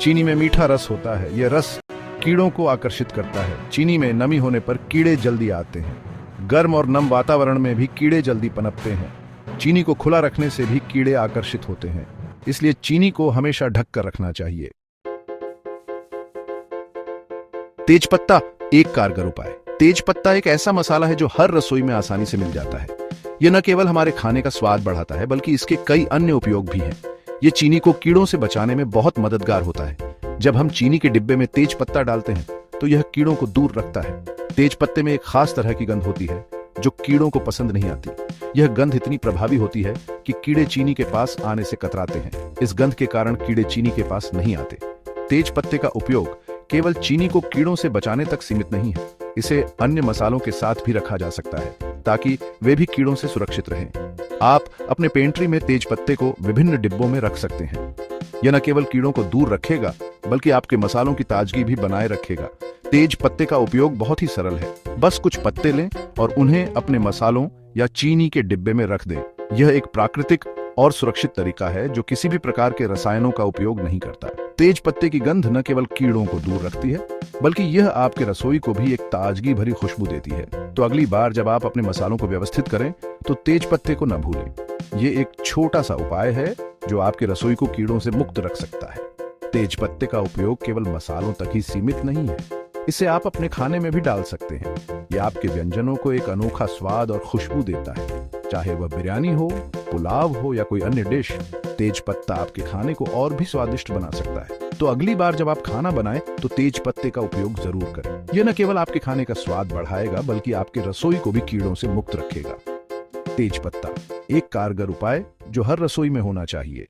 चीनी में मीठा रस होता है। यह रस कीड़ों को आकर्षित करता है। चीनी में नमी होने पर कीड़े जल्दी आते हैं। गर्म और नम वातावरण में भी कीड़े जल्दी पनपते हैं। चीनी को खुला रखने से भी कीड़े आकर्षित होते हैं, इसलिए चीनी को हमेशा ढक कर रखना चाहिए। तेजपत्ता एक कारगर उपाय। तेजपत्ता एक ऐसा मसाला है जो हर रसोई में आसानी से मिल जाता है। यह न केवल हमारे खाने का स्वाद बढ़ाता है, बल्कि इसके कई अन्य उपयोग भी हैं। ये चीनी को कीड़ों से बचाने में बहुत मददगार होता है। जब हम चीनी के डिब्बे में तेज पत्ता डालते हैं तो यह कीड़ों को दूर रखता है। तेज पत्ते में एक खास तरह की गंध होती है जो कीड़ों को पसंद नहीं आती। यह गंध इतनी प्रभावी होती है कि कीड़े चीनी के पास आने से कतराते हैं। इस गंध के कारण कीड़े चीनी के पास नहीं आते। तेज पत्ते का उपयोग केवल चीनी को कीड़ों से बचाने तक सीमित नहीं है। इसे अन्य मसालों के साथ भी रखा जा सकता है ताकि वे भी कीड़ों से सुरक्षित रहें। आप अपने पेंट्री में तेज पत्ते को विभिन्न डिब्बों में रख सकते हैं। यह न केवल कीड़ों को दूर रखेगा, बल्कि आपके मसालों की ताजगी भी बनाए रखेगा। तेज पत्ते का उपयोग बहुत ही सरल है। बस कुछ पत्ते लें और उन्हें अपने मसालों या चीनी के डिब्बे में रख दें। यह एक प्राकृतिक और सुरक्षित तरीका है जो किसी भी प्रकार के रसायनों का उपयोग नहीं करता। तेज पत्ते की गंध न केवल कीड़ों को दूर रखती है, बल्कि यह आपके रसोई को भी एक ताजगी भरी खुशबू देती है। तो अगली बार जब आप अपने मसालों को व्यवस्थित करें तो तेज पत्ते को न भूलें। ये एक छोटा सा उपाय है जो आपके रसोई को कीड़ों से मुक्त रख सकता है। तेज पत्ते का उपयोग केवल मसालों तक ही सीमित नहीं है, इसे आप अपने खाने में भी डाल सकते हैं। यह आपके व्यंजनों को एक अनोखा स्वाद और खुशबू देता है। चाहे वह बिरयानी हो, पुलाव हो या कोई अन्य डिश, तेज पत्ता आपके खाने को और भी स्वादिष्ट बना सकता है। तो अगली बार जब आप खाना बनाएं तो तेज पत्ते का उपयोग जरूर करें। यह न केवल आपके खाने का स्वाद बढ़ाएगा, बल्कि आपके रसोई को भी कीड़ों से मुक्त रखेगा। तेज पत्ता एक कारगर उपाय जो हर रसोई में होना चाहिए।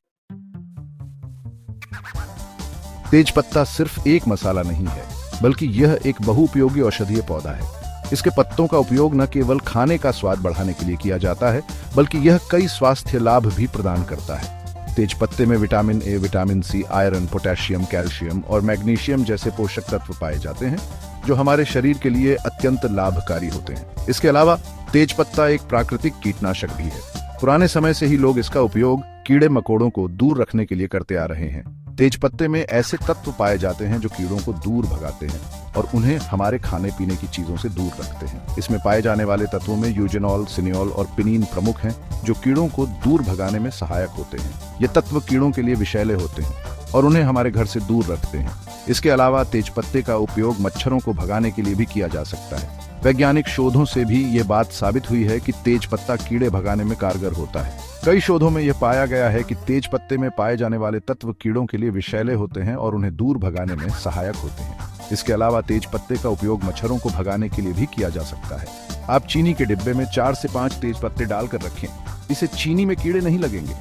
तेज पत्ता सिर्फ एक मसाला नहीं है, बल्कि यह एक बहुउपयोगी औषधीय पौधा है। इसके पत्तों का उपयोग न केवल खाने का स्वाद बढ़ाने के लिए किया जाता है, बल्कि यह कई स्वास्थ्य लाभ भी प्रदान करता है। तेज पत्ते में vitamin A, vitamin C, iron, potassium, calcium और मैग्नीशियम जैसे पोषक तत्व पाए जाते हैं जो हमारे शरीर के लिए अत्यंत लाभकारी होते हैं। इसके अलावा तेज पत्ता एक प्राकृतिक कीटनाशक भी है। पुराने समय से ही लोग इसका उपयोग कीड़े मकोड़ों को दूर रखने के लिए करते आ रहे हैं। तेज पत्ते में ऐसे तत्व पाए जाते हैं जो कीड़ों को दूर भगाते हैं और उन्हें हमारे खाने पीने की चीजों से दूर रखते हैं। इसमें पाए जाने वाले तत्वों में यूजेनॉल, सिनियोल और पिनीन प्रमुख हैं, जो कीड़ों को दूर भगाने में सहायक होते हैं। ये तत्व कीड़ों के लिए विषैले होते हैं और उन्हें हमारे घर से दूर रखते हैं। इसके अलावा तेज पत्ते का उपयोग मच्छरों को भगाने के लिए भी किया जा सकता है। वैज्ञानिक शोधों से भी ये बात साबित हुई है कि तेज पत्ता कीड़े भगाने में कारगर होता है। कई शोधों में यह पाया गया है कि तेज पत्ते में पाए जाने वाले तत्व कीड़ों के लिए विषैले होते हैं और उन्हें दूर भगाने में सहायक होते हैं। इसके अलावा तेज पत्ते का उपयोग मच्छरों को भगाने के लिए भी किया जा सकता है। आप चीनी के डिब्बे में 4 से 5 तेज पत्ते डालकर रखें। इससे चीनी में कीड़े नहीं लगेंगे।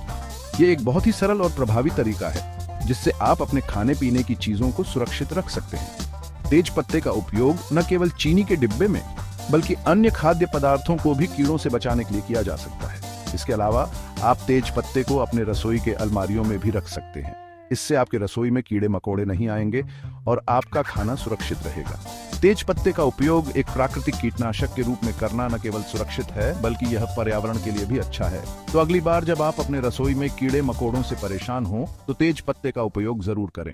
ये एक बहुत ही सरल और प्रभावी तरीका है जिससे आप अपने खाने पीने की चीजों को सुरक्षित रख सकते हैं। तेज पत्ते का उपयोग न केवल चीनी के डिब्बे में, बल्कि अन्य खाद्य पदार्थों को भी कीड़ों से बचाने के लिए किया जा सकता है। इसके अलावा आप तेज पत्ते को अपने रसोई के अलमारियों में भी रख सकते हैं। इससे आपके रसोई में कीड़े मकोड़े नहीं आएंगे और आपका खाना सुरक्षित रहेगा। तेज पत्ते का उपयोग एक प्राकृतिक कीटनाशक के रूप में करना न केवल सुरक्षित है, बल्कि यह पर्यावरण के लिए भी अच्छा है। तो अगली बार जब आप अपने रसोई में कीड़े मकोड़ों से परेशान हो तो तेज पत्ते का उपयोग जरूर करें।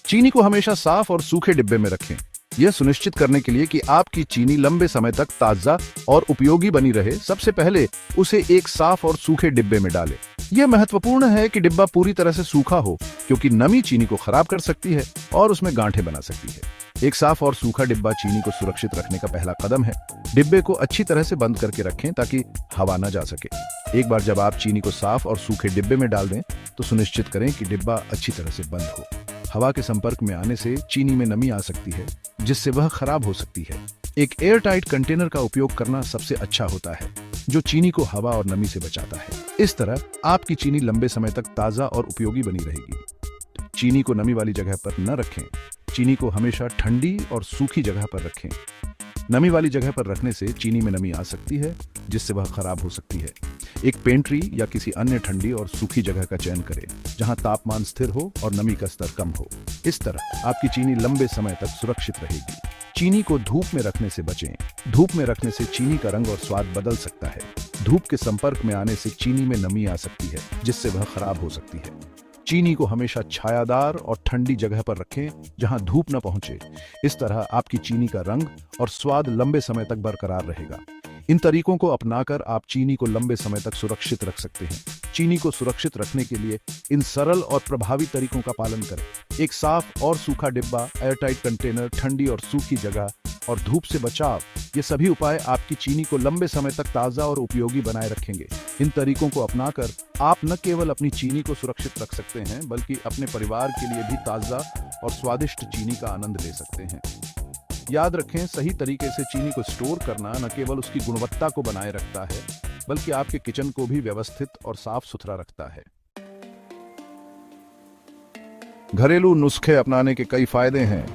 चीनी को हमेशा साफ और सूखे डिब्बे में रखें। यह सुनिश्चित करने के लिए कि आपकी चीनी लंबे समय तक ताजा और उपयोगी बनी रहे, सबसे पहले उसे एक साफ और सूखे डिब्बे में डालें। यह महत्वपूर्ण है कि डिब्बा पूरी तरह से सूखा हो, क्योंकि नमी चीनी को खराब कर सकती है और उसमें गांठें बना सकती है। एक साफ और सूखा डिब्बा चीनी को सुरक्षित रखने का पहला कदम है। डिब्बे को अच्छी तरह से बंद करके रखें ताकि हवा न जा सके। एक बार जब आप चीनी को साफ और सूखे डिब्बे में डाल दें तो सुनिश्चित करें कि डिब्बा अच्छी तरह से बंद हो। हवा के संपर्क में आने से चीनी में नमी आ सकती है, जिससे वह खराब हो सकती है। एक एयर टाइट कंटेनर का उपयोग करना सबसे अच्छा होता है, जो चीनी को हवा और नमी से बचाता है। इस तरह आपकी चीनी लंबे समय तक ताजा और उपयोगी बनी रहेगी। चीनी को नमी वाली जगह पर न रखें। चीनी को हमेशा ठंडी और सूखी जगह पर रखें। नमी वाली जगह पर रखने से चीनी में नमी आ सकती है, जिससे वह खराब हो सकती है। एक पेंट्री या किसी अन्य ठंडी और सूखी जगह का चयन करें, जहां तापमान स्थिर हो और नमी का स्तर कम हो। इस तरह आपकी चीनी लंबे समय तक सुरक्षित रहेगी। चीनी को धूप में रखने से बचें। धूप में रखने से चीनी का रंग और स्वाद बदल सकता है। धूप के संपर्क में आने से चीनी में नमी आ सकती है, जिससे वह खराब हो सकती है। चीनी को हमेशा छायादार और ठंडी जगह पर रखें जहां धूप न पहुंचे। इस तरह आपकी चीनी का रंग और स्वाद लंबे समय तक बरकरार रहेगा। इन तरीकों को अपनाकर आप चीनी को लंबे समय तक सुरक्षित रख सकते हैं। चीनी को सुरक्षित रखने के लिए इन सरल और प्रभावी तरीकों का पालन करें। एक साफ और सूखा डिब्बा, एयरटाइट कंटेनर, ठंडी और सूखी जगह और धूप से बचाव, ये सभी उपाय आपकी चीनी को लंबे समय तक ताज़ा और उपयोगी बनाए रखेंगे। इन तरीकों को अपनाकर आप न केवल अपनी चीनी को सुरक्षित रख सकते हैं, बल्कि अपने परिवार के लिए भी ताज़ा और स्वादिष्ट चीनी का आनंद ले सकते हैं। याद रखें, सही तरीके से चीनी को स्टोर करना न केवल उसकी गुणवत्ता को बनाए रखता है, बल्कि आपके किचन को भी व्यवस्थित और साफ सुथरा रखता है। घरेलू नुस्खे अपनाने के कई फायदे हैं।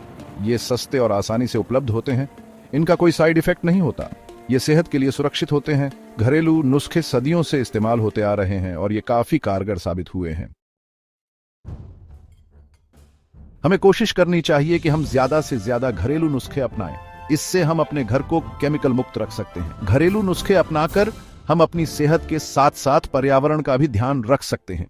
ये सस्ते और आसानी से उपलब्ध होते हैं। इनका कोई साइड इफेक्ट नहीं होता। ये सेहत के लिए सुरक्षित होते हैं। घरेलू नुस्खे सदियों से इस्तेमाल होते आ रहे हैं और ये काफी कारगर साबित हुए हैं। हमें कोशिश करनी चाहिए कि हम ज्यादा से ज्यादा घरेलू नुस्खे अपनाएं। इससे हम अपने घर को केमिकल मुक्त रख सकते हैं। घरेलू नुस्खे अपनाकर हम अपनी सेहत के साथ साथ पर्यावरण का भी ध्यान रख सकते हैं।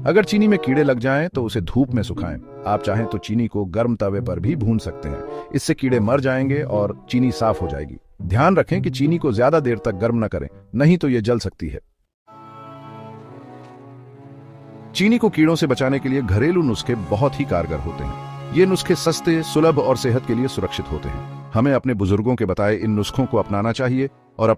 अगर चीनी में कीड़े लग जाएं तो उसे धूप में सुखाएं। आप चाहें तो चीनी को गर्म तवे पर भी भून सकते हैं। इससे कीड़े मर जाएंगे और चीनी साफ हो जाएगी। ध्यान रखें कि चीनी को ज्यादा देर तक गर्म न करें, नहीं तो यह जल सकती है। चीनी को कीड़ों से बचाने के लिए घरेलू नुस्खे बहुत ही कारगर होते हैं। ये नुस्खे सस्ते, सुलभ और सेहत के लिए सुरक्षित होते हैं। हमें अपने बुजुर्गों के बताए इन नुस्खों को अपनाना चाहिए और